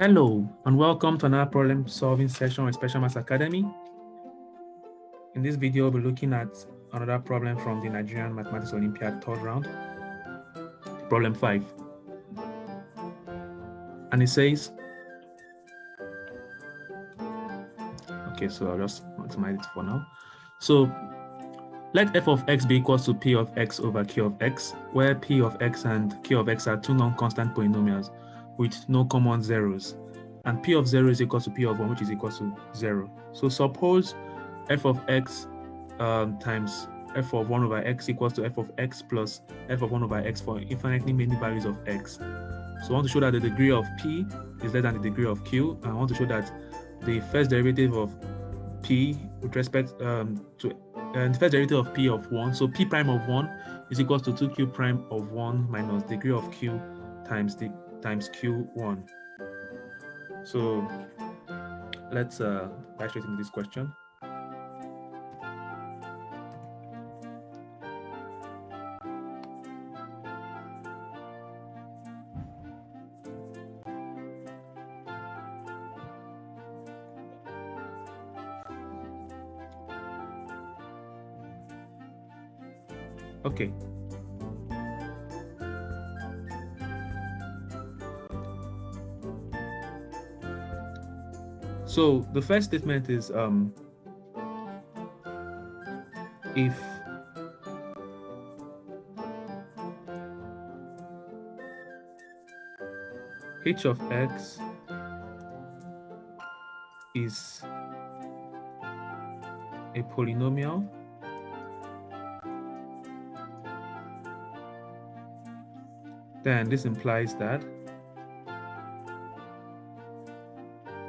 Hello, and welcome to another problem-solving session with Special Maths Academy. In this video, we'll be looking at another problem from the Nigerian Mathematics Olympiad third round, problem 5. And it says, okay, so I'll just optimize it for now. So let f of x be equals to p of x over q of x, where p of x and q of x are two non-constant polynomials with no common zeros, and p of 0 is equal to p of 1, which is equal to 0. So suppose f of x times f of 1 over x equals to f of x plus f of 1 over x for infinitely many values of x. So I want to show that the degree of p is less than the degree of q, and I want to show that the first derivative of p with respect to the first derivative of p of 1, so p prime of 1 is equals to 2q prime of 1 minus degree of q times q1. So let's dive straight into this question. Okay. So the first statement is if h of x is a polynomial, then this implies that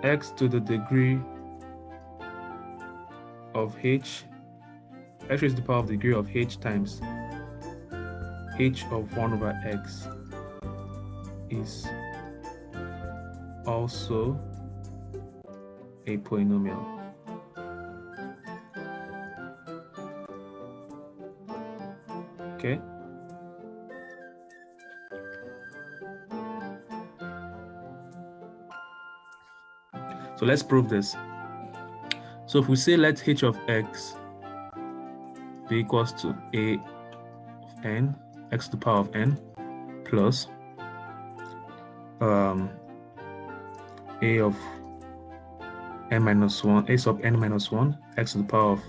x to the degree of h, x raised to the power of the degree of h times h of 1 over x is also a polynomial. Okay. So let's prove this. So if we say let h of x be equals to a of n, x to the power of n, plus a of n minus 1, a sub n minus 1, x to the power of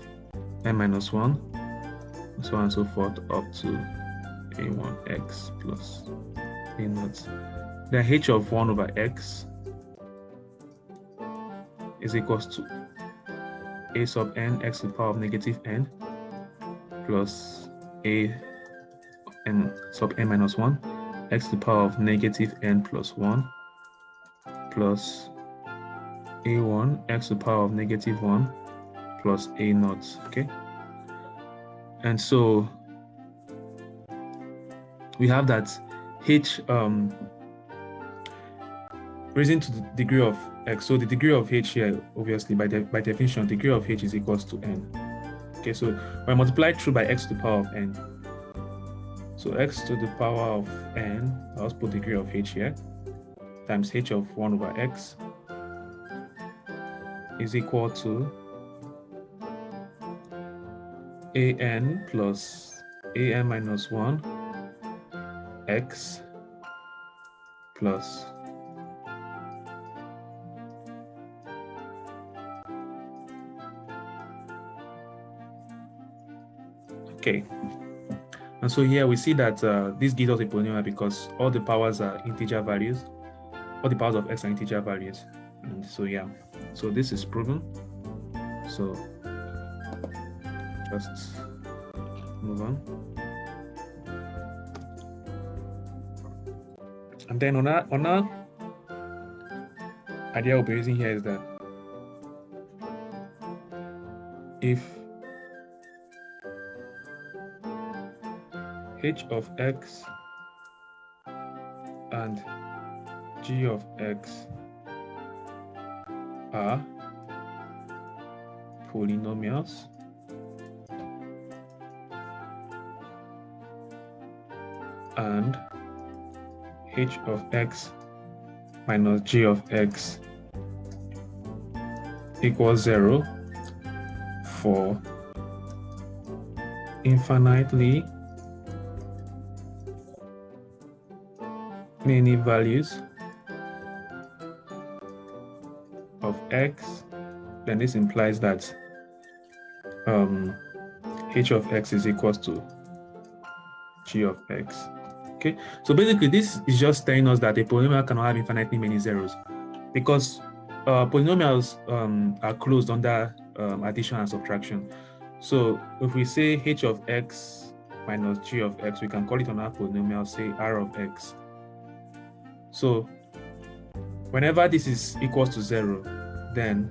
n minus 1, and so on and so forth up to a1x plus a0. Then h of 1 over x is equals to a sub n x to the power of negative n plus a n sub n minus 1 x to the power of negative n plus 1 plus a1 x to the power of negative 1 plus a0. Okay, and so we have that h raising to the degree of x. So the degree of h here, obviously by definition, degree of h is equals to n. Okay, so when I multiply through by x to the power of n, so x to the power of n, I'll just put degree of h here, times h of 1 over x is equal to an plus an minus 1 x plus okay. And so here we see that this gives us a polynomial because all the powers are integer values. All the powers of x are integer values. And so yeah, so this is proven. So just move on. And then on our idea we'll be using here is that if h of x and g of x are polynomials, and h of x minus g of x equals 0 for infinitely many values of x, then this implies that h of x is equals to g of x. Okay, so basically this is just telling us that a polynomial cannot have infinitely many zeros, because polynomials are closed under addition and subtraction. So if we say h of x minus g of x, we can call it another polynomial, say r of x. So whenever this is equals to 0, then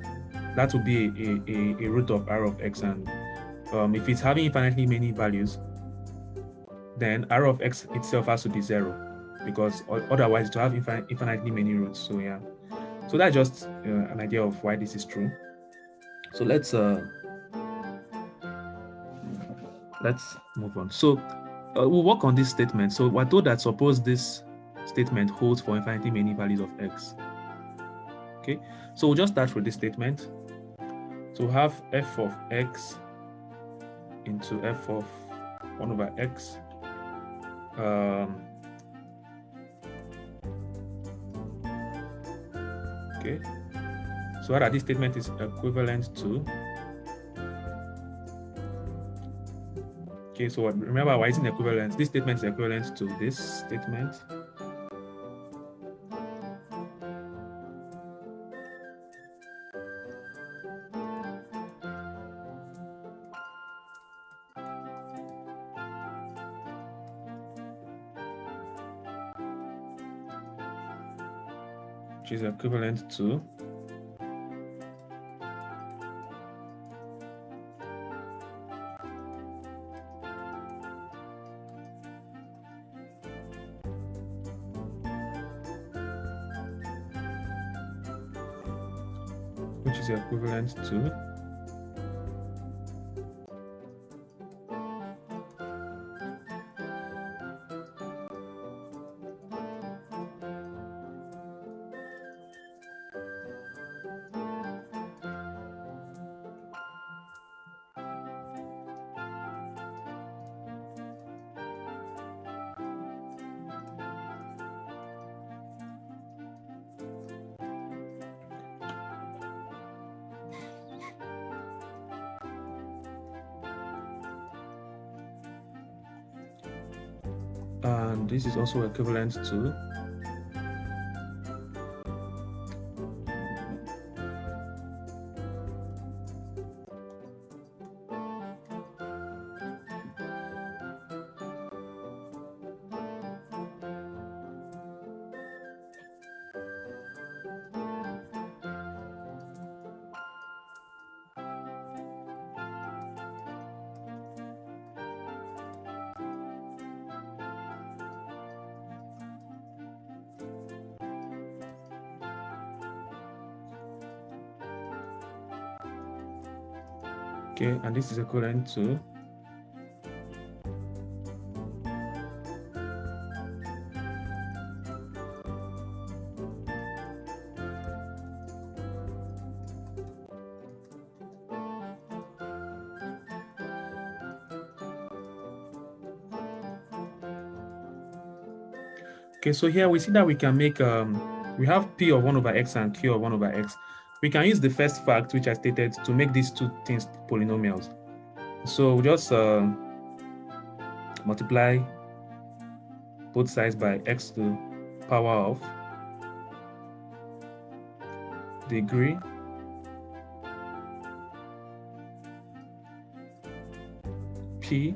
that will be a root of r of x, and if it's having infinitely many values, then r of x itself has to be 0, because otherwise to have infinitely many roots. So yeah, so that's just an idea of why this is true. So let's move on. So we'll work on this statement. So we're told that suppose this statement holds for infinitely many values of x. Okay, so we'll just start with this statement. So we have f of x into f of 1 over x. Okay, so that this statement is equivalent to, okay, so remember, why is it equivalent? This statement is equivalent to this statement. Which is equivalent to and this is also equivalent to okay, and this is equivalent to okay, so here we see that we can make we have p of 1 over x and q of 1 over x. We can use the first fact, which I stated, to make these two things polynomials. So we just multiply both sides by x to the power of degree p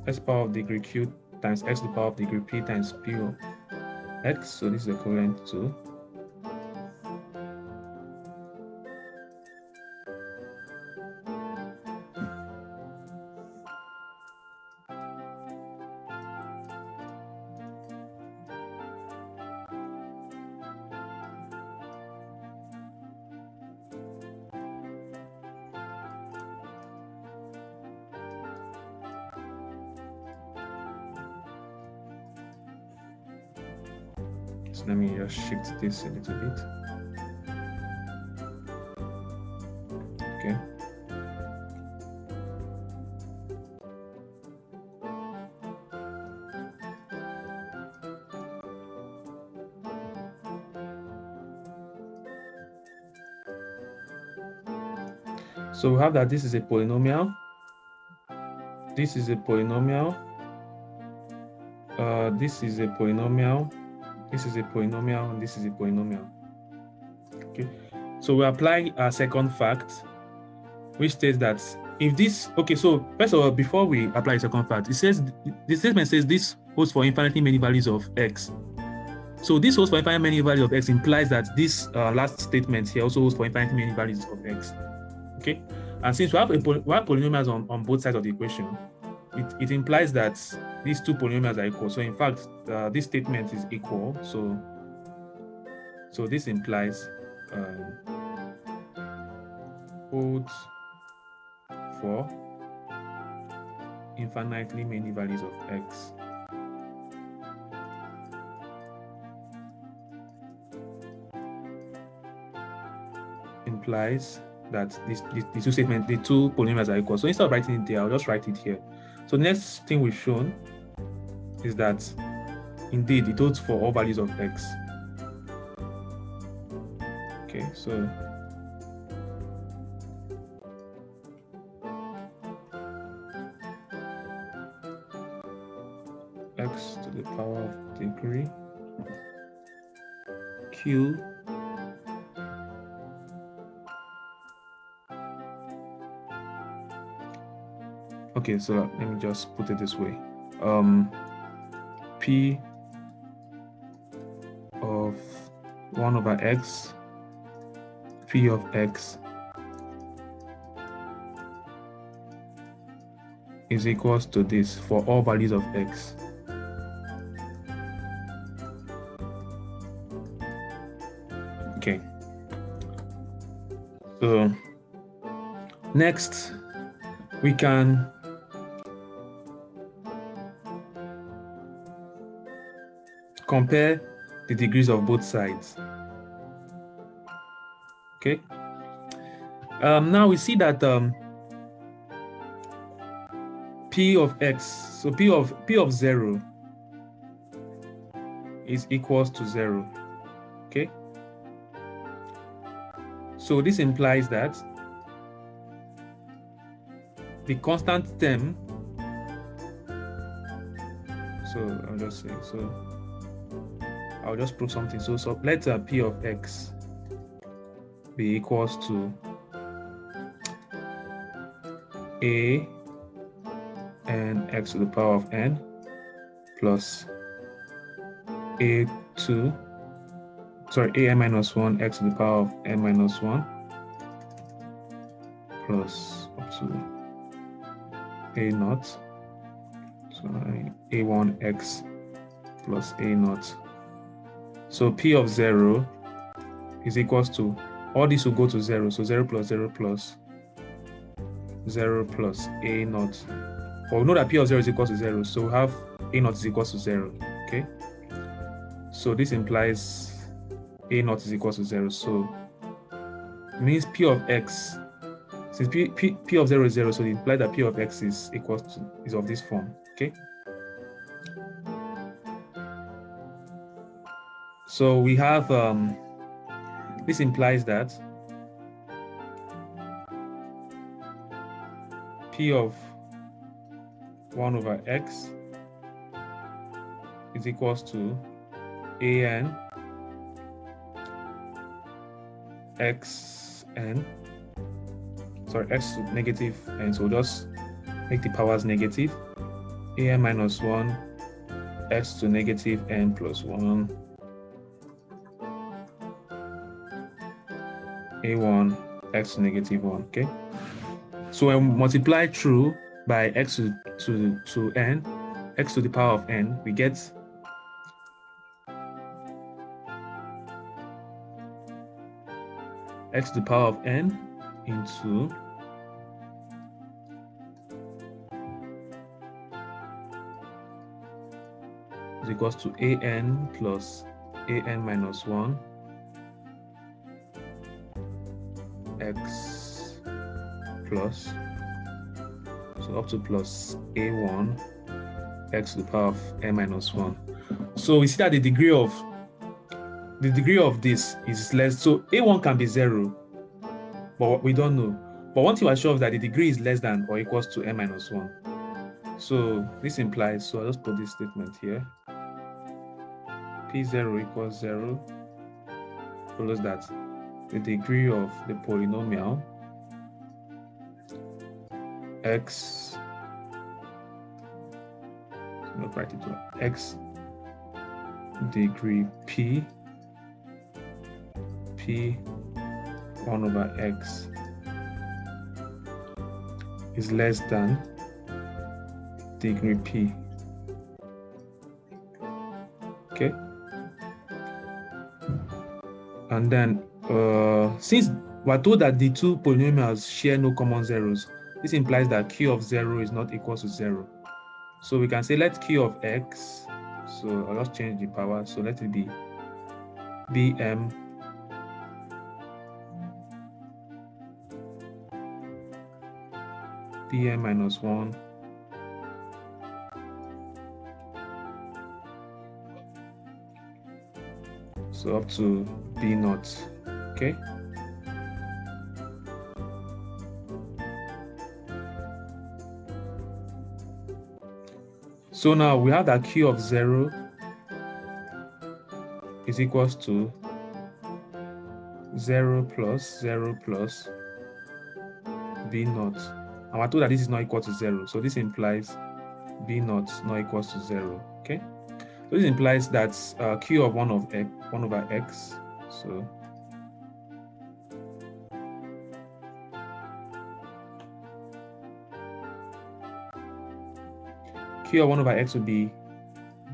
x power of degree q times x to the power of degree p times p of x. So this is equivalent to let me just shift this a little bit. Okay. So we have that this is a polynomial. This is a polynomial. This is a polynomial. This is a polynomial, and this is a polynomial. Okay. So we apply our second fact, which states that if this, okay, so first of all, before we apply the second fact, it says, the statement says this holds for infinitely many values of x. So this holds for infinitely many values of x implies that this last statement here also holds for infinitely many values of x. Okay, and since we have polynomials on both sides of the equation, it implies that these two polynomials are equal. So in fact, this statement is equal. So this implies holds for infinitely many values of x. Implies that the two statements, the two polynomials are equal. So instead of writing it there, I'll just write it here. So the next thing we've shown is that indeed it holds for all values of x. Okay, so x to the power of degree q okay, so let me just put it this way. P of 1 over x, P of x is equals to this for all values of x. Okay. So next we can compare the degrees of both sides. Okay. Now we see that P of x, so P of 0 is equals to 0. Okay. So this implies that the constant term, so I'll just say, so I'll just prove something. So let P of x be equals to a n x to the power of n plus a n minus 1 x to the power of n minus 1 plus up to a naught, so a1 x plus a naught. So P of 0 is equals to, all this will go to 0, so 0 plus 0 plus 0 plus a naught. Well, we know that P of 0 is equal to 0, so we have a naught is equal to 0. Okay, so this implies a naught is equal to 0. So it means P of x, since P of 0 is 0, so it implies that P of x is equal to, is of this form. Okay, so we have this implies that P of 1 over x is equals to an x n, sorry, x to negative n, so just make the powers negative, an minus 1 x to negative n plus 1 a1 x to negative 1. Okay, so when we multiply through by x to n, x to the power of n, we get x to the power of n into is equals to an plus an minus 1 x plus, so up to plus a1 x to the power of n minus 1. So we see that the degree of this is less. So a1 can be 0, but we don't know. But one thing we're sure of that the degree is less than or equals to n minus 1. So this implies, so I'll just put this statement here. P0 equals 0 follows that the degree of the polynomial x, not write it well, x degree p 1 over x is less than degree p. Okay, and then since we're told that the two polynomials share no common zeros, this implies that q of 0 is not equal to 0. So we can say let q of x, so I'll just change the power, so let it be bm minus 1 so up to b naught. Okay, so now we have that q of 0 is equals to 0 plus b naught, and we're told that this is not equal to 0, so this implies b naught not equals to 0. Okay, so this implies that q of 1 over x, so q of 1 over x would be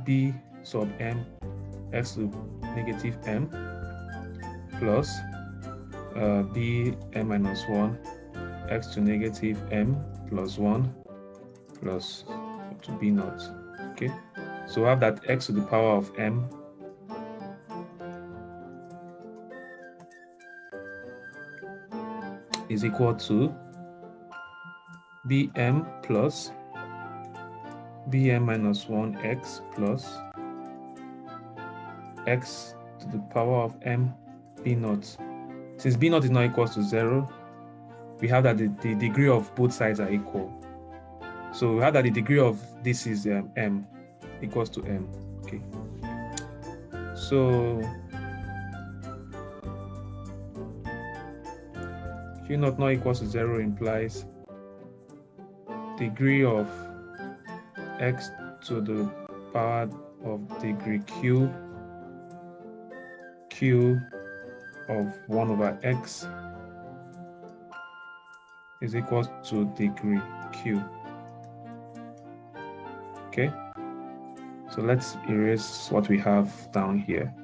b sub m x to negative m plus b m minus 1 x to negative m plus 1 plus up to b naught. Okay, so we have that x to the power of m is equal to bm plus bm minus 1 x plus x to the power of m b naught. Since b naught is not equal to 0, we have that the degree of both sides are equal. So we have that the degree of this is m equals to m. Okay, so q naught not equals to 0 implies degree of x to the power of degree q of 1 over x is equal to degree q. Okay, so let's erase what we have down here.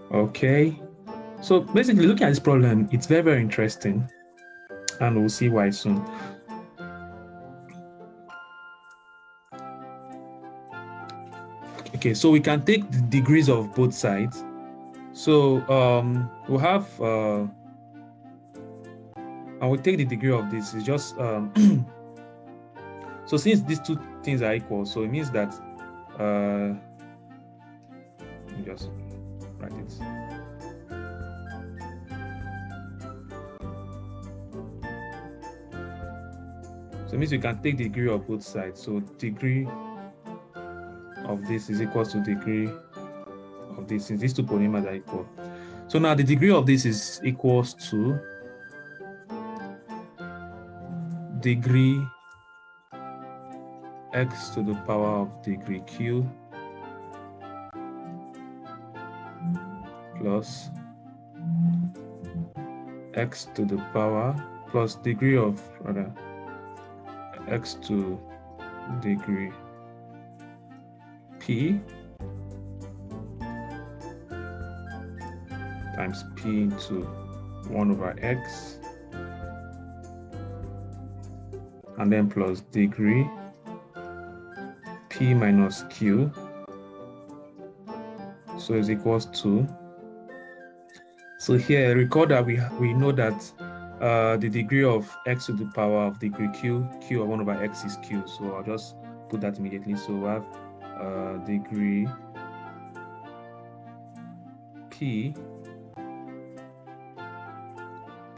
Okay, so basically looking at this problem, it's very, very interesting, and we'll see why soon. Okay, so we can take the degrees of both sides. So we'll have and we'll take the degree of this. It's just so since these two things are equal, so it means that let me just write it. So it means we can take the degree of both sides. So degree of this is equal to degree of this, since these two polynomials are equal. So now the degree of this is equals to degree x to the power of degree q plus x to the power plus degree of x to degree p times p into 1 over x, and then plus degree p minus q, so is equals to. So here, recall that we know that the degree of x to the power of degree q of 1 over x is q. So I'll just put that immediately. So we have degree p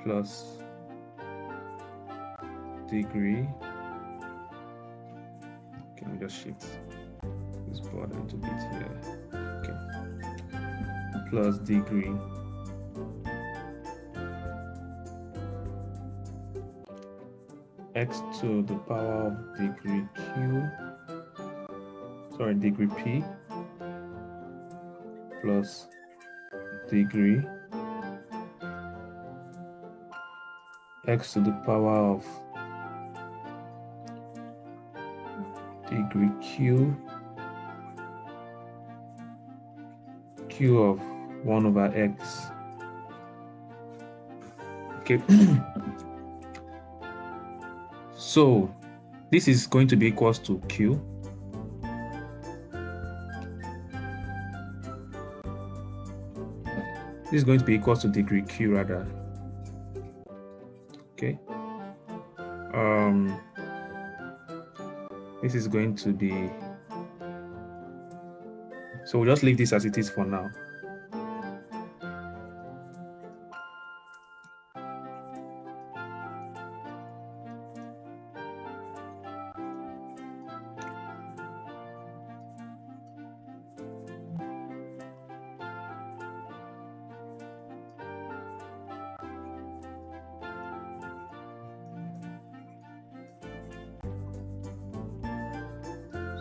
plus degree. Can we just shift this board a little bit here? Okay. Plus degree x to the power of degree p plus degree x to the power of degree q of 1 over x. Okay. So this is going to be equals to q. This is going to be equals to degree q rather. Okay. This is going to be, so we'll just leave this as it is for now.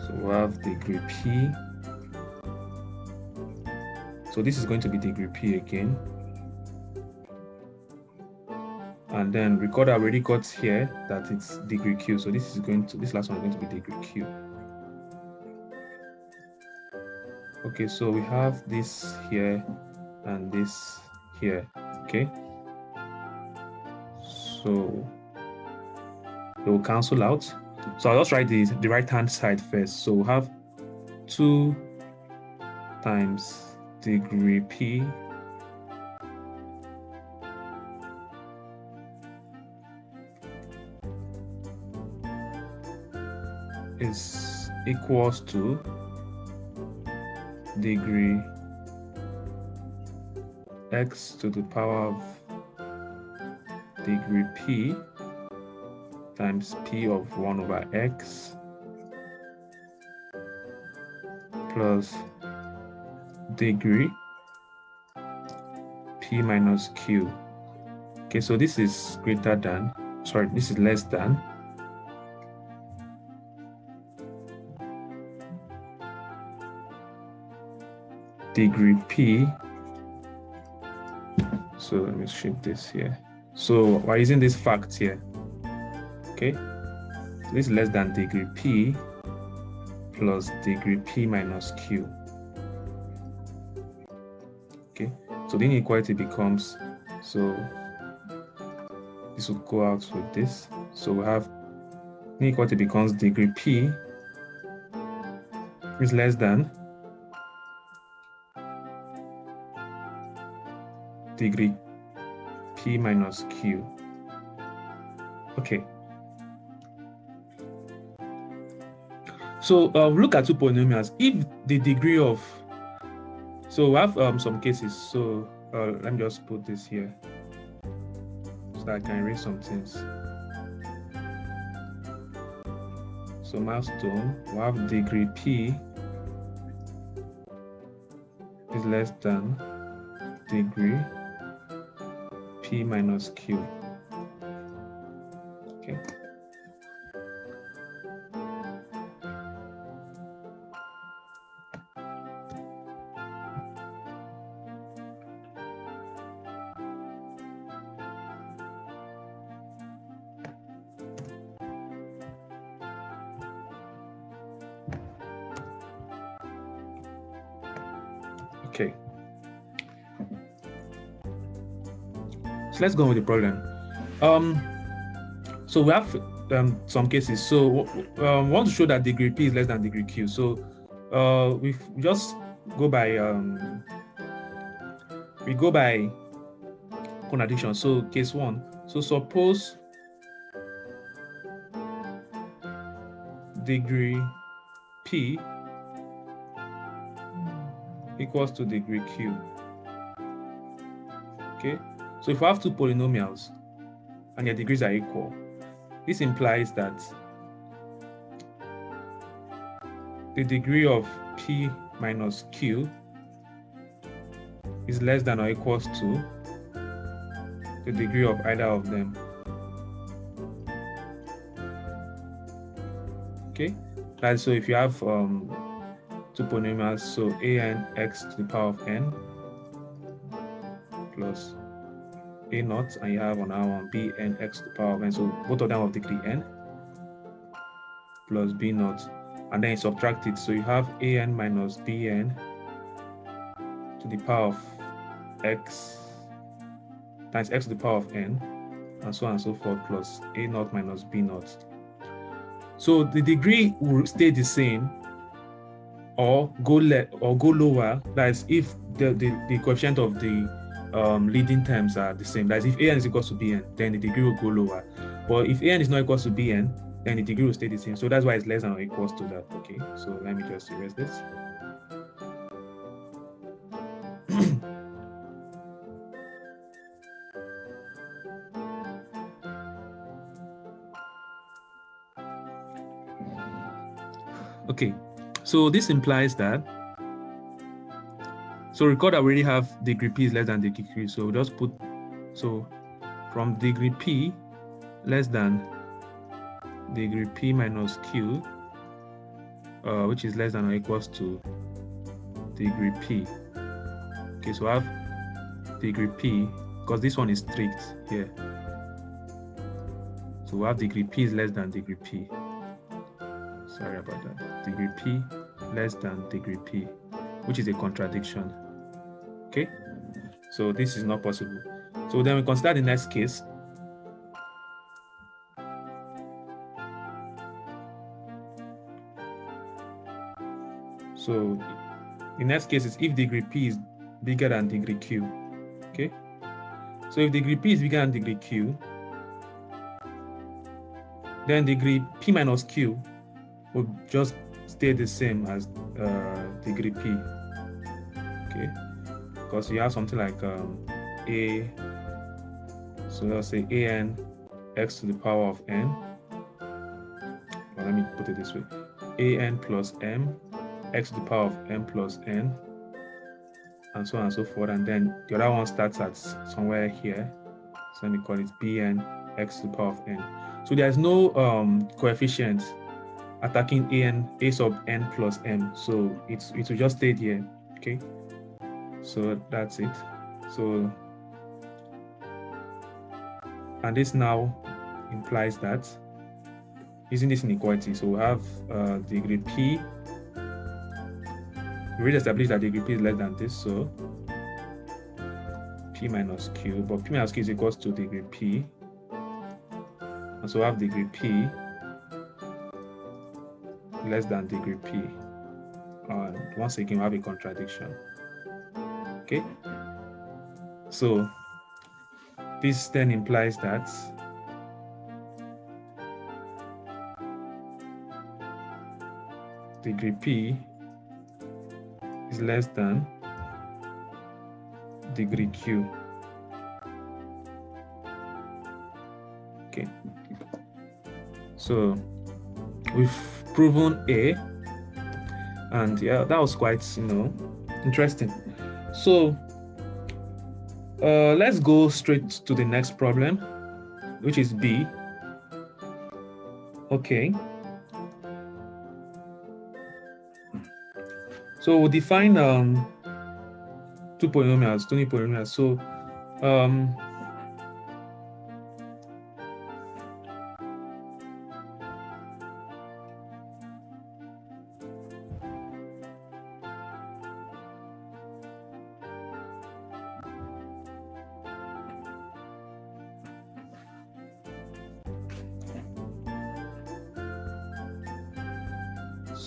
So we'll have degree p. So this is going to be degree p again. And then recall that we already got here that it's degree q. So this last one is going to be degree q. Okay, so we have this here and this here. Okay. So they will cancel out. So I'll just write the right hand side first. So we'll have 2 times degree p is equals to degree x to the power of degree p times p of 1 over x plus degree p minus q. Okay, so this is greater than, this is less than degree p. So let me shift this here. So we're using this fact here. Okay, so this is less than degree p plus degree p minus q. Okay, so the inequality becomes, so this will go out with this. So we have inequality becomes degree p is less than degree p minus q. Okay. So look at two polynomials. If the degree of, so we have some cases. So let me just put this here so that I can erase some things. So milestone, we have degree p is less than degree p minus q. Okay. Okay. So let's go on with the problem. So we have some cases. So we want to show that degree P is less than degree Q. So we just go by contradiction. So case 1. So suppose degree P equals to degree Q. Okay. So if we have two polynomials and their degrees are equal, this implies that the degree of P minus Q is less than or equals to the degree of either of them. Okay, that's so if you have two polynomials, so an x to the power of n plus a naught, and you have on our one bn x to the power of n, so both of them of degree n plus b naught, and then you subtract it, so you have an minus bn to the power of x times x to the power of n, and so on and so forth, plus a naught minus b naught. So the degree will stay the same or go lower. That is, if the coefficient of the leading terms are the same. That is, if an is equal to bn, then the degree will go lower. But if an is not equal to bn, then the degree will stay the same. So that's why it's less than or equals to that. Okay, so let me just erase this. Okay, so this implies that, so recall that we already have degree P is less than degree Q, so we'll just put, so from degree P less than degree P minus Q, which is less than or equals to degree P. Okay, so I have degree P, because this one is strict here. So we have degree P is less than degree P. Sorry about that. Degree P less than degree P, which is a contradiction. Okay, so this is not possible. So then we consider the next case. So the next case is if degree P is bigger than degree Q. Okay, so if degree P is bigger than degree Q, then degree P minus Q will just stay the same as degree P. Okay, because you have something like a, so let's say an x to the power of n, well, let me put it this way, an plus m x to the power of m plus n, and so on and so forth, and then the other one starts at somewhere here, so let me call it bn x to the power of n. So there's no coefficient attacking a sub n plus m, so it will just stay here. Okay, so that's it. So, and this now implies that using this inequality, so we have degree P, we already established that degree P is less than this, so P minus Q, but P minus Q is equals to degree P, and so we have degree P less than degree P. Once again, we have a contradiction. Okay, so this then implies that degree P is less than degree Q. Okay, so we've proven A, and yeah, that was quite, interesting. So let's go straight to the next problem, which is B. Okay, so we'll define two new polynomials. So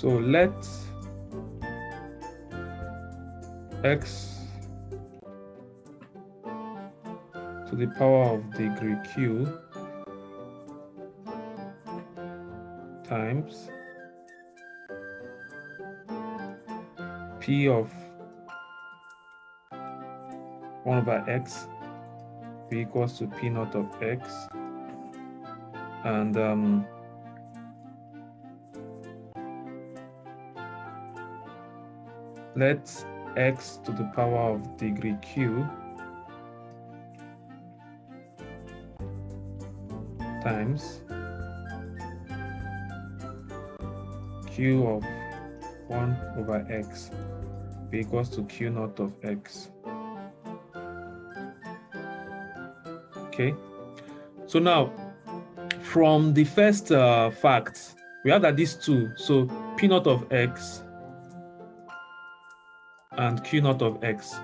So let x to the power of degree q times p of 1 over x be equals to p naught of x, and let x to the power of degree q times q of 1 over x be equals to q naught of x. Okay, so now from the first fact, we have that these two, so p naught of x and q naught of x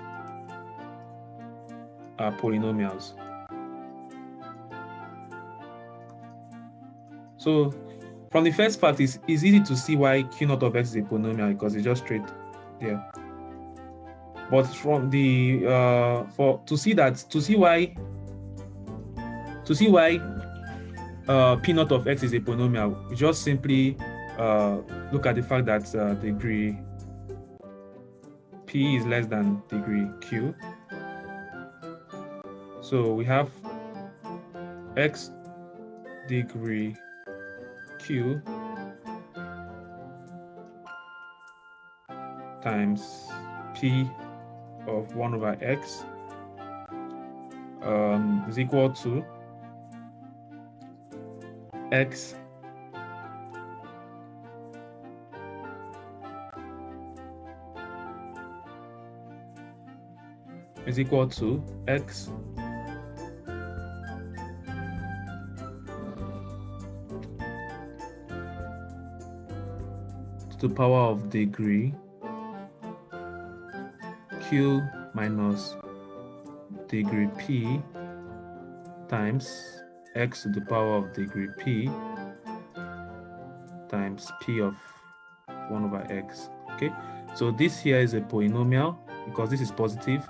are polynomials. So from the first fact, it's easy to see why q naught of x is a polynomial, because it's just straight there. But from the to see why p naught of x is a polynomial, we just simply look at the fact that degree p is less than degree q. So we have x degree q times p of 1 over x is equal to x is equal to x to the power of degree q minus degree p times x to the power of degree p times p of 1 over x. Okay, so this here is a polynomial because this is positive,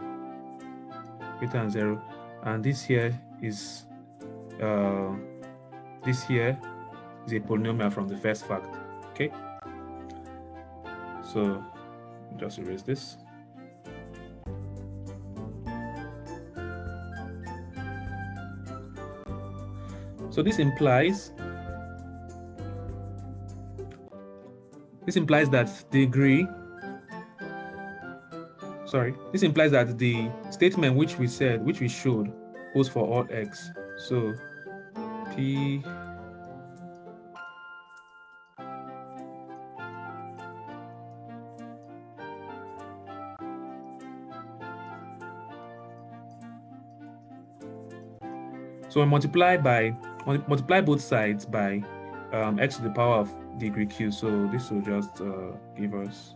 greater than 0, and this here is a polynomial from the first fact. Okay, so just erase this. So this implies that the statement which we showed holds for all x. So p so we multiply both sides by x to the power of degree q. So this will just give us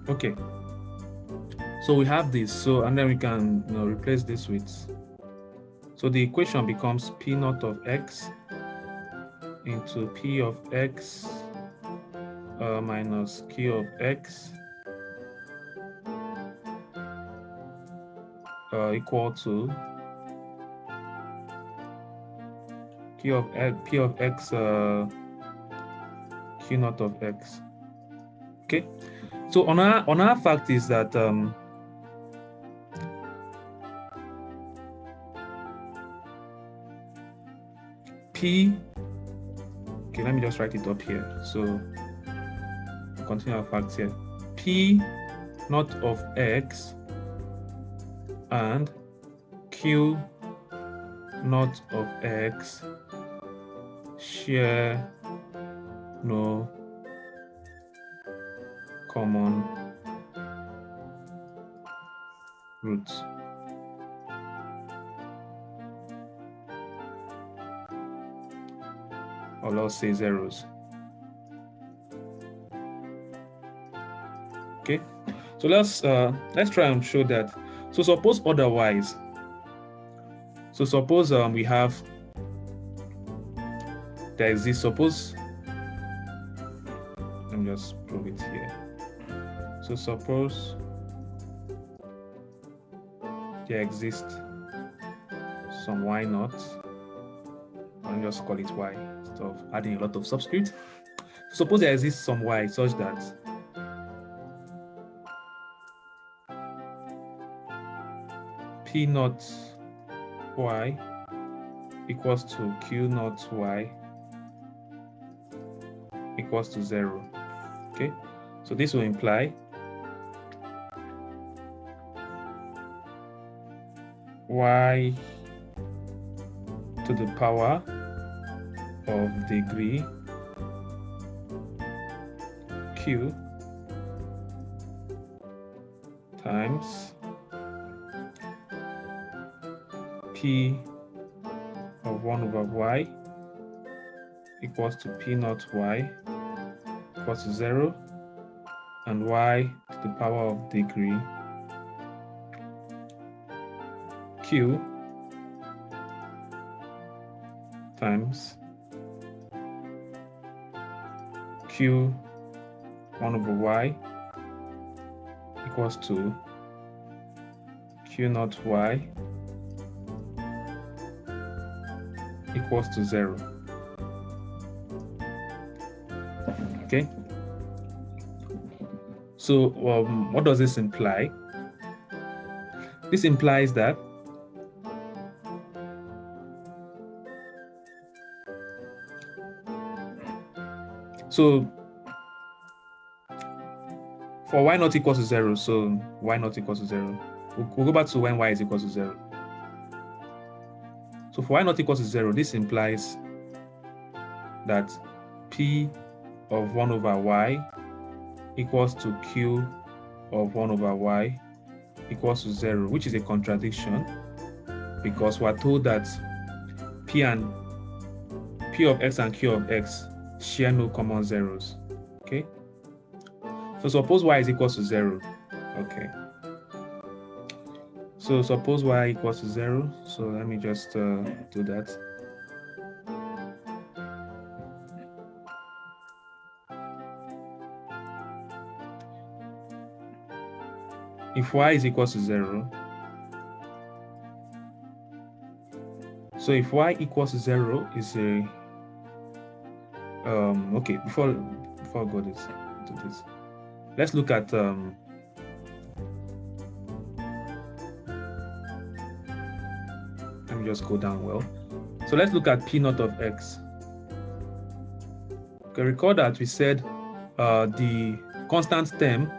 okay. So we have this, so and then we can replace this with, so the equation becomes p naught of x into p of x minus q of x equal to p of x q naught of x. Okay, so on our fact is that p Okay, let me just write it up here. So continue our facts here. P naught of x and Q naught of x share no common roots. Or let's say zeros. Okay, so let's try and show that. So suppose otherwise. So suppose we have there exists. Suppose let me just prove it here. So suppose there exists some y naught. I'll just call it y instead of adding a lot of subscript. Suppose there exists some y such that P naught y equals to Q naught y equals to 0. Okay, so this will imply y to the power of degree Q times P of 1 over y equals to P naught y equals to 0, and y to the power of degree Q times Q 1 over y equals to Q naught y equals to 0. Okay, so what does this imply? This implies that so for y not equals to 0, so y not equals to 0, we'll go back to when y is equal to 0. So for y not equals to 0, this implies that P of 1 over y equals to Q of 1 over y equals to 0, which is a contradiction because we're told that P of x and Q of x share no common zeros. Okay, so suppose y is equal to 0. Okay, so suppose y equals to 0. So let me just do that. If y is equal to 0, so if y equals to 0 is a okay, before I go to this, let's look at let me just go down well. So let's look at P naught of x. Okay, recall that we said the constant term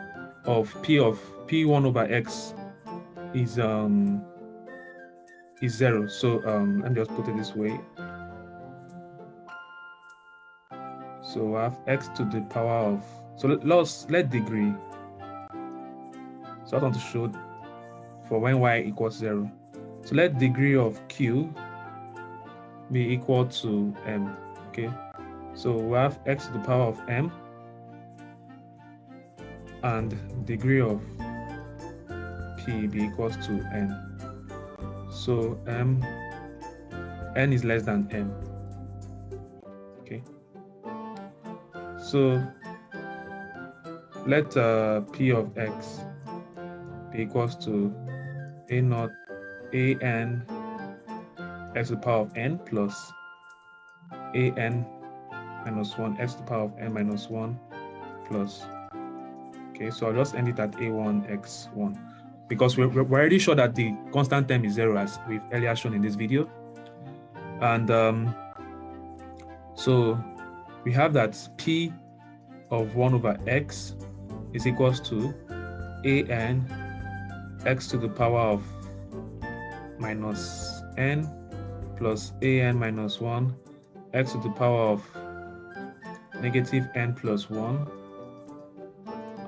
of P1 over x is 0. So let me just put it this way. So I have x to the power of, so let degree. So I want to show for when y equals 0. So let degree of q be equal to m. Okay, so we have x to the power of m and degree of p be equals to n. So n is less than m. Okay, so let p of x be equals to a naught an x to the power of n plus an minus 1 x to the power of n minus 1 plus. Okay, so I'll just end it at a1 x1 because we're already sure that the constant term is 0 as we've earlier shown in this video. And so we have that P of 1 over x is equals to an x to the power of minus n plus an minus 1 x to the power of negative n plus 1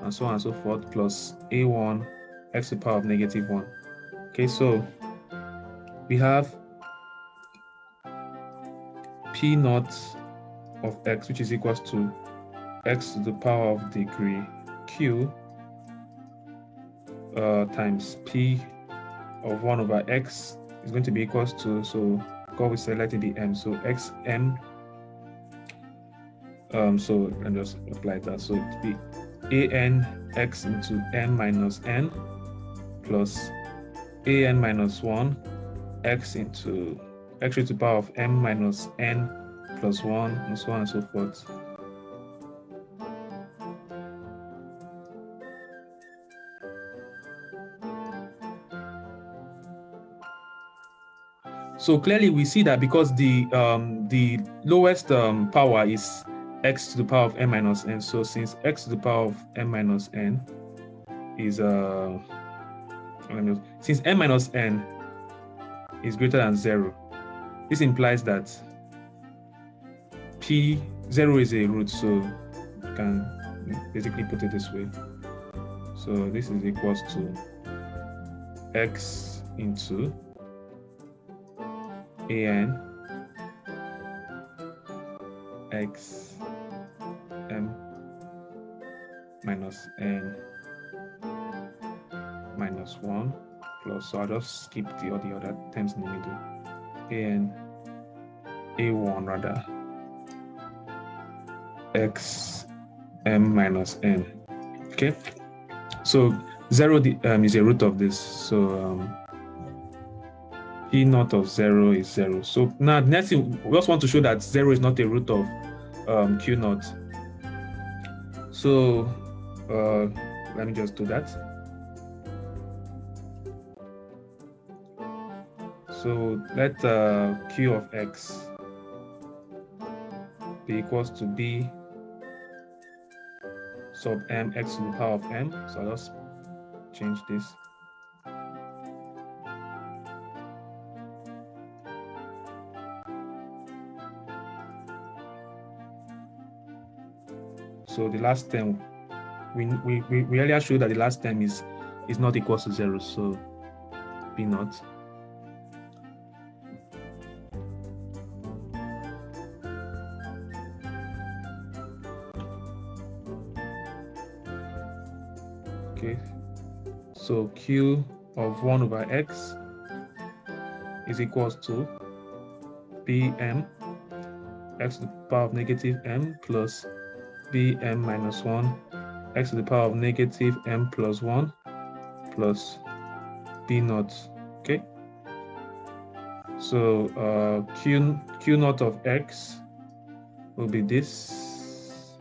and so on and so forth plus a1 x to the power of negative 1. Okay, so we have p naught of x, which is equals to x to the power of degree q times p of 1 over x is going to be equals to, so God will select the m, so xm, so and just apply that, so it be an x into m minus n plus an minus 1 x into x to the power of m minus n plus 1 and so on and so forth. So clearly we see that because the lowest power is x to the power of m minus n, so since x to the power of m minus n is since m minus n is greater than 0, this implies that p0 is a root, so you can basically put it this way. So this is equals to x into an x m minus n minus 1 plus, so I'll just skip the other terms in the middle, an a1 rather x m minus n. Okay, so 0 is a root of this, so p naught of 0 is 0. So now the next thing, we just want to show that 0 is not a root of q naught. So let me just do that. So let q of x be equals to b sub m x to the power of m. So I'll just change this. So the last term, we earlier showed that the last term is not equal to 0, so b naught. Okay, so q of 1 over x is equals to bm x to the power of negative m plus bm minus 1 x to the power of negative m plus 1 plus b naught. Okay, so q naught of x will be this,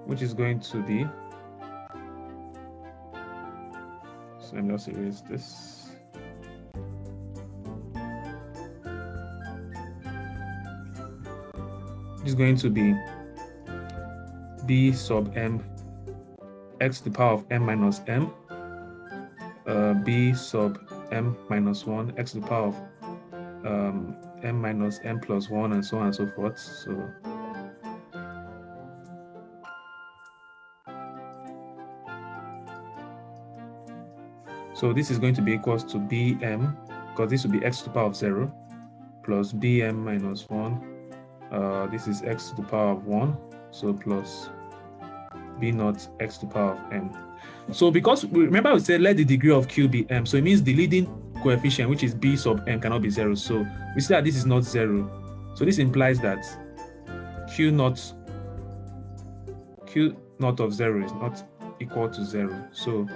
which is going to be, so let me just erase this. Is going to be b sub m x to the power of m minus m, b sub m minus 1 x to the power of m minus m plus 1 and so on and so forth. So this is going to be equals to bm, because this will be x to the power of 0 plus bm minus 1. This is x to the power of 1, so plus b naught x to the power of m. So because remember we said let the degree of q be m, so it means the leading coefficient, which is b sub m, cannot be 0. So we see that this is not 0. So this implies that q naught of 0 is not equal to 0. So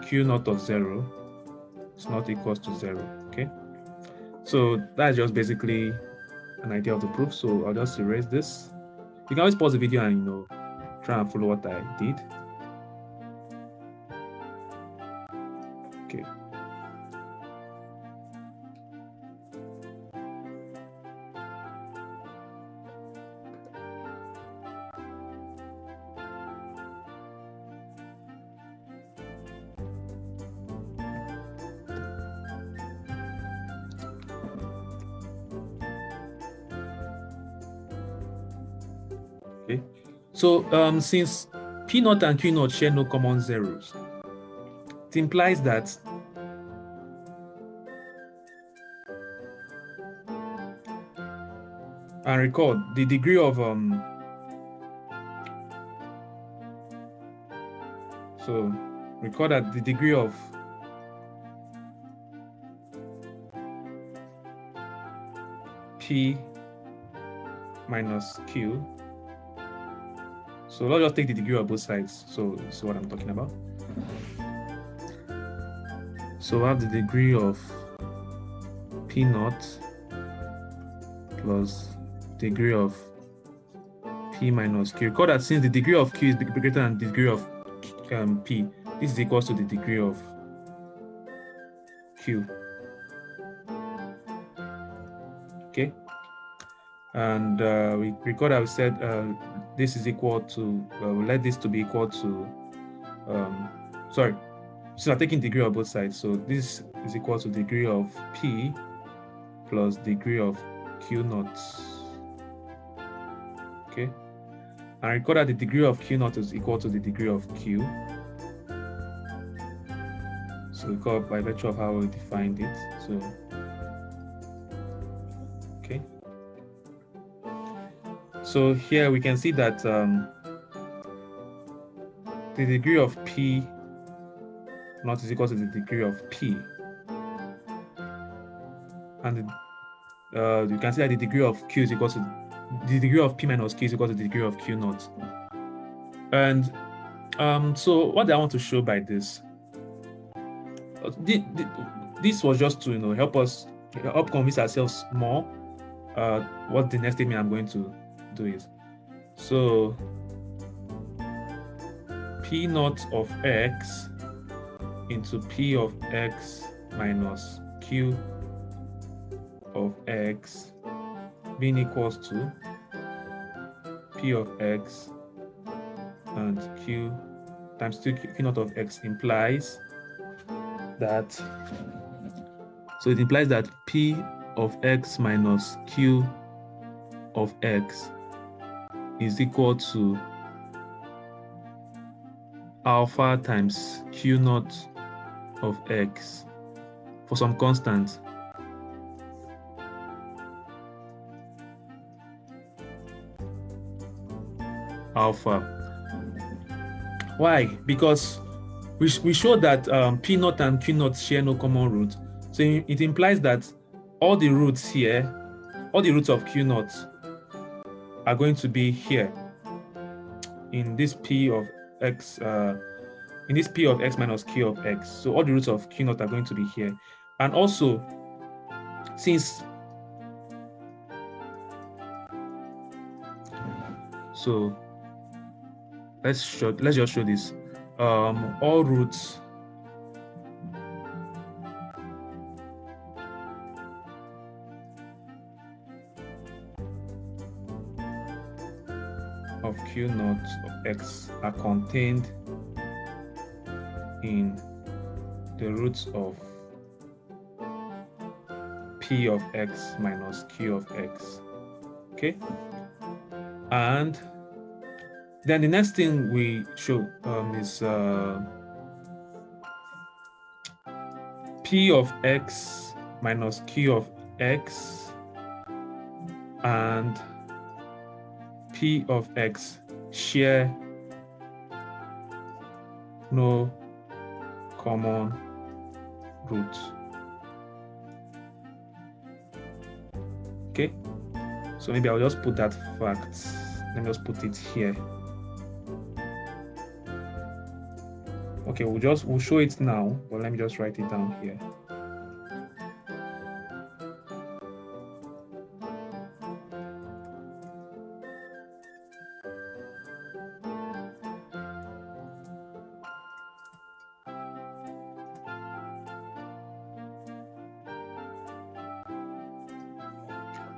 q naught of 0 is not equal to 0. Okay, so that's just basically an idea of the proof. So I'll just erase this. You can always pause the video and try and follow what I did. Okay. Okay. So since P naught and Q naught share no common zeros, it implies that and record the degree of so record that the degree of P minus Q. So let's just take the degree of both sides. So see what I'm talking about. So I have the degree of P naught plus degree of P minus Q. Recall that since the degree of Q is greater than the degree of P, this is equal to the degree of Q. Okay. And we record that we said this is equal to, we'll let this to be equal to, sorry, so I'm taking degree of both sides. So this is equal to degree of P plus degree of Q naught. Okay. And record that the degree of Q naught is equal to the degree of Q. So we call by virtue of how we defined it. So, okay. So here we can see that the degree of P naught is equal to the degree of P. And you can see that the degree of Q is equal to the degree of P minus Q is equal to the degree of Q naught. And so what I want to show by this, this was just to help convince ourselves more what the next statement I'm going to do is. So P naught of X into P of X minus Q of X being equals to P of X and Q times 2 Q naught of X implies that, so it implies that P of X minus Q of X is equal to alpha times Q naught of X for some constant. Alpha. Why? Because we showed that P naught and Q naught share no common root. So it implies that all the roots here, all the roots of Q naught are going to be here in this P of X, in this P of X minus Q of X. So all the roots of Q naught are going to be here. And also, since so let's just show this. All roots of Q naught of X are contained in the roots of P of X minus Q of X. Okay, and then the next thing we show is P of X minus Q of X and P of X share no common root. Okay, so maybe I'll just put that fact. Let me just put it here. Okay, we'll show it now, but let me just write it down here.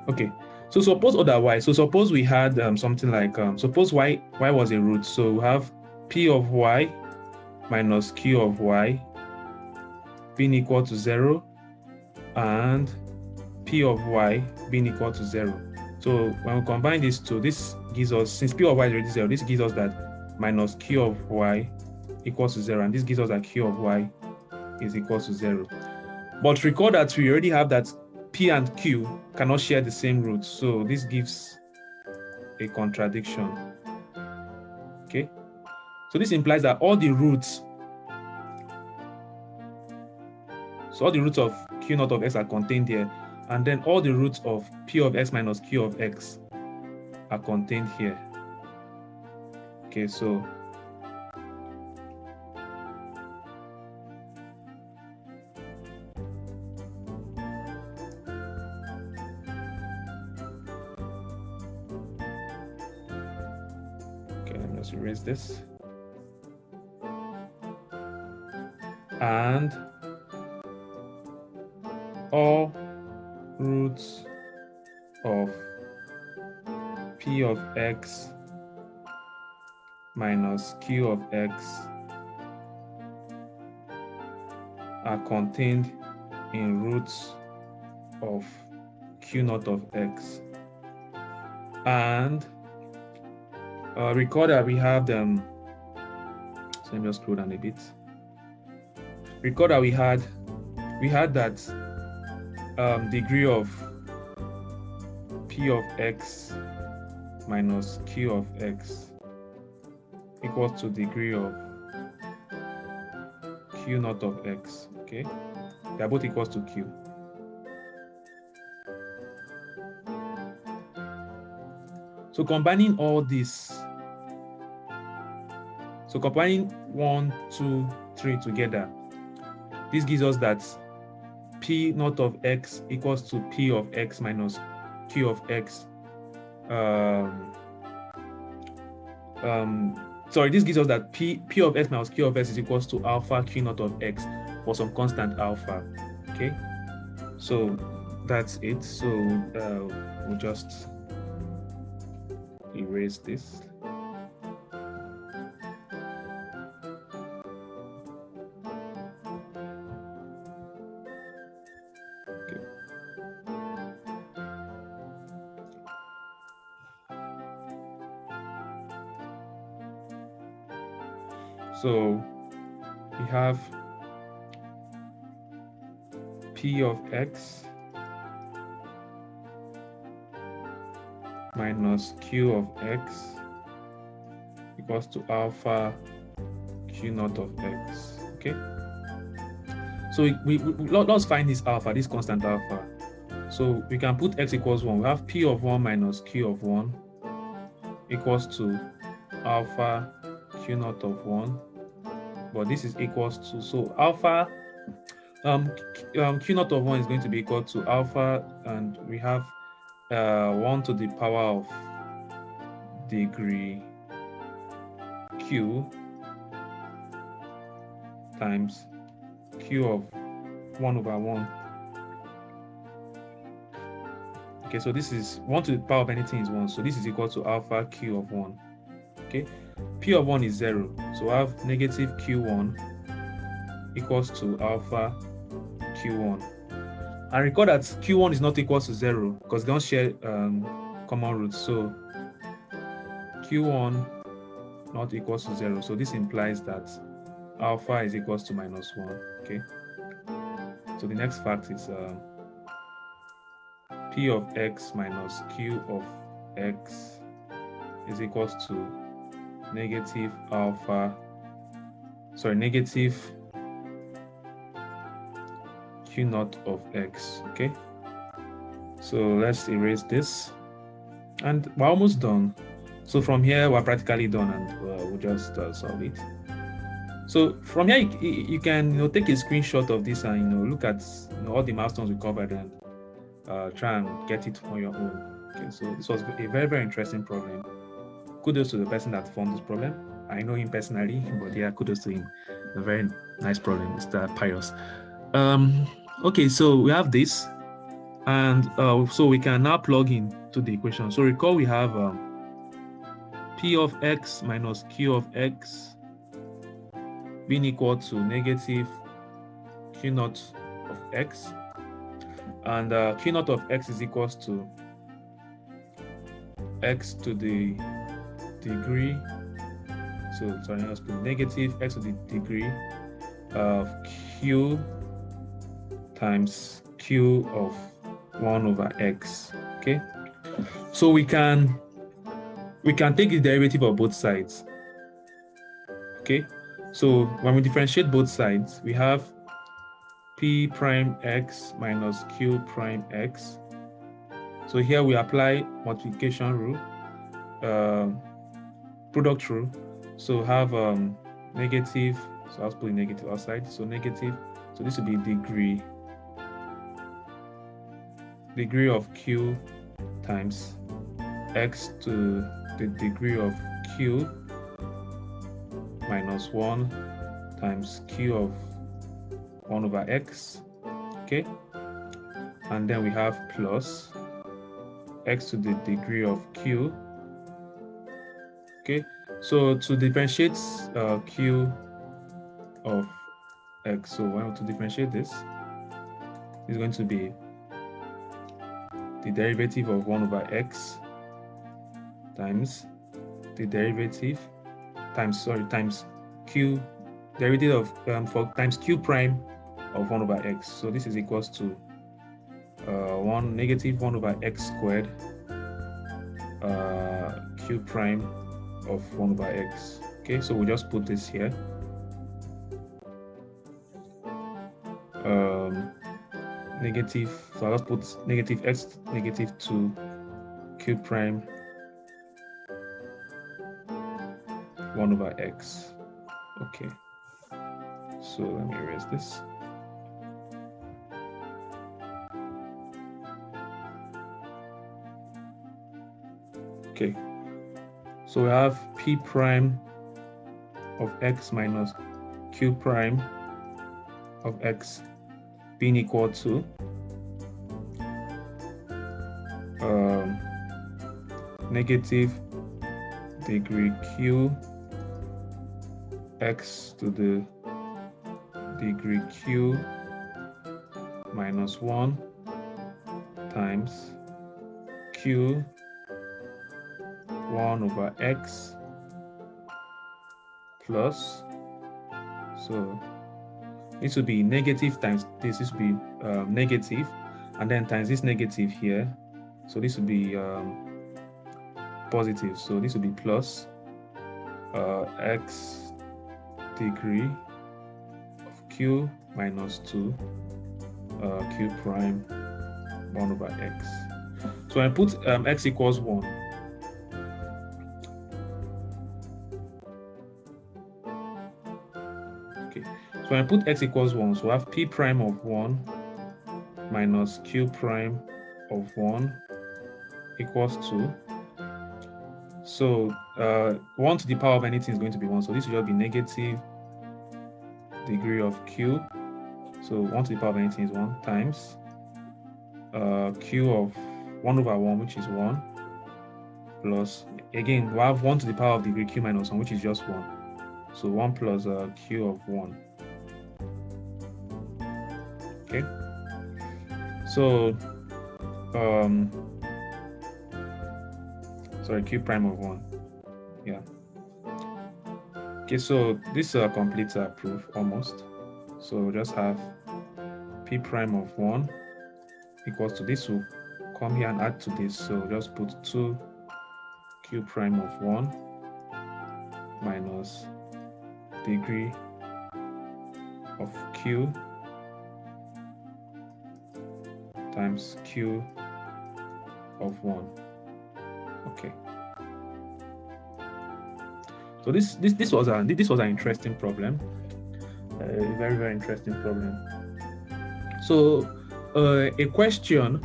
Okay, so suppose otherwise. So suppose we had something like suppose y was a root. So we have P of y minus Q of y being equal to 0 and P of y being equal to 0. So when we combine these two, this gives us, since P of y is already 0, this gives us that minus Q of y equals to 0, and this gives us that Q of y is equal to 0. But recall that we already have that P and Q cannot share the same root, so this gives a contradiction. Okay, so this implies that all the roots, so all the roots of Q naught of x are contained here, and then all the roots of P of x minus Q of x are contained here. Okay, so let me just erase this. And all roots of P of x minus Q of x are contained in roots of Q naught of x. And recall that we have them. So let me just scroll down a bit. Recall that we had that degree of P of x minus Q of x equals to degree of Q naught of x. Okay, they are both equals to Q. So combining all this, so combining 1, 2, 3 together, this gives us that P naught of x equals to P of x minus Q of x. Sorry, this gives us that P of x minus Q of x is equals to alpha Q naught of x for some constant alpha. Okay, so that's it. So we'll just erase this. Okay. So we have P of x minus Q of x equals to alpha Q naught of x. Okay, so let's find this alpha, this constant alpha. So we can put x equals 1. We have P of 1 minus Q of 1 equals to alpha Q naught of 1, but this is equals to, so alpha Q naught of 1 is going to be equal to alpha, and we have 1 to the power of degree Q times Q of 1 over 1. Okay, so this is 1 to the power of anything is 1, so this is equal to alpha Q of 1. Okay, P of 1 is 0, so I have negative Q1 equals to alpha Q1. And recall that Q1 is not equal to 0 because they don't share common roots, so Q1 not equals to 0, so this implies that alpha is equals to minus 1. Okay, so the next fact is P of x minus Q of x is equals to negative Q naught of x. Okay, so let's erase this, and we're almost done. So from here we're practically done, and we'll just solve it. So from here you can take a screenshot of this and look at all the milestones we covered and try and get it on your own. Okay, so this was a very, very interesting problem. Kudos to the person that formed this problem. I know him personally, but yeah, kudos to him. A very nice problem, Mr. Pius. Okay, so we have this, and so we can now plug in to the equation. So recall we have P of x minus Q of x being equal to negative Q naught of x, and Q naught of x is equals to x to the degree, so sorry, let's put negative x to the degree of q times q of 1 over x. Okay, so we can take the derivative of both sides. Okay, so when we differentiate both sides, we have p prime x minus q prime x. So here we apply multiplication rule, product rule. So have negative, so I'll put negative outside, so negative, so this will be degree of q times x to the degree of q minus 1 times q of 1 over x. Okay, and then we have plus x to the degree of q. Okay, so to differentiate q of x, so when to differentiate this is going to be the derivative of 1 over x times the derivative times q derivative of times q prime of 1 over x. So this is equals to negative 1 over x squared q prime of 1 over x. Okay, so we just put this here. Negative, so I'll just put negative x negative 2 q prime 1 over x. Okay, so let me erase this. Okay, so we have p prime of x minus q prime of x being equal to negative degree q x to the degree q minus 1 times q 1 over x plus, so this would be negative times this would be negative, and then times this negative here, so this would be positive, so this would be plus x degree of q minus 2 q prime 1 over x. So I put x equals 1. Okay, so I put x equals 1, so I have p prime of 1 minus q prime of 1 equals 2. So 1 to the power of anything is going to be 1, so this will just be negative degree of q. So 1 to the power of anything is 1 times q of 1 over 1, which is 1, plus, again, we have 1 to the power of degree q minus 1, which is just 1. So 1 plus q of 1. Okay. So, sorry, q prime of 1. Yeah. Okay, so this completes our proof almost. So we'll just have p prime of 1 equals to this. Will come here and add to this. So just put 2 q prime of 1 minus degree of q times q of 1. Okay. So this was an interesting problem, a very, very interesting problem. So a question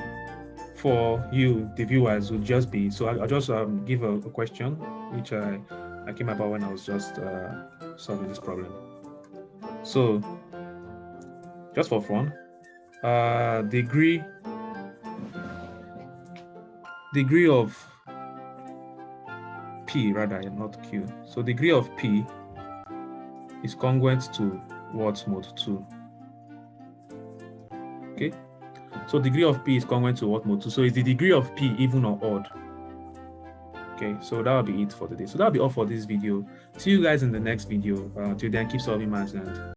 for you, the viewers, would just be, so I'll just give a question which I came about when I was just solving this problem. So just for fun, degree of p, rather, not q. So degree of p is congruent to what mod 2. Okay, so degree of p is congruent to what mod 2. So is the degree of p even or odd? Okay, so that will be it for today. So that'll be all for this video. See you guys in the next video. Till then, keep solving maths and